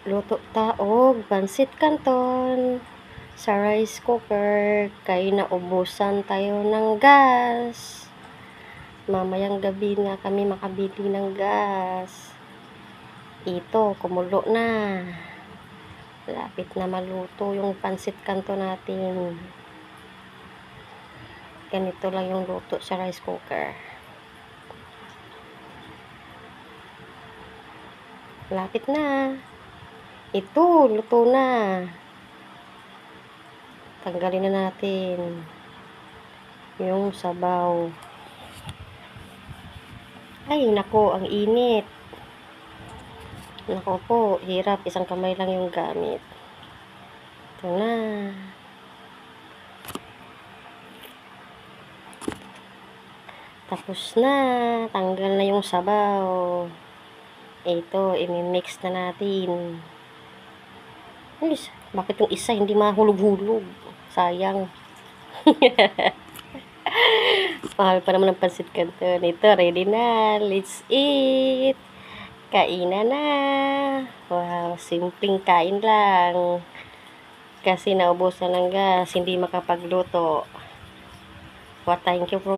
Luto taog, pansit canton sa rice cooker kay naubusan tayo ng gas. Mamayang gabi nga kami makabili ng gas. Ito, kumulo na. Lapit na maluto yung pansit canton natin. Ganito lang yung luto sa rice cooker. Lapit na. Ito, luto na. Tanggalin na natin yung sabaw. Ay, nako, ang init. Nako po, hirap. Isang kamay lang yung gamit. Ito na. Tapos na. Tanggal na yung sabaw. Ito, imimix na natin. Alis, bakit yung isa hindi mahulog-hulog? Sayang. Mahal pa naman ang pansit canton. Ito, ready na. Let's eat. Kainan na. Wow, simpleng kain lang. Kasi naubusan ng gas, hindi makapagluto. Well, thank you for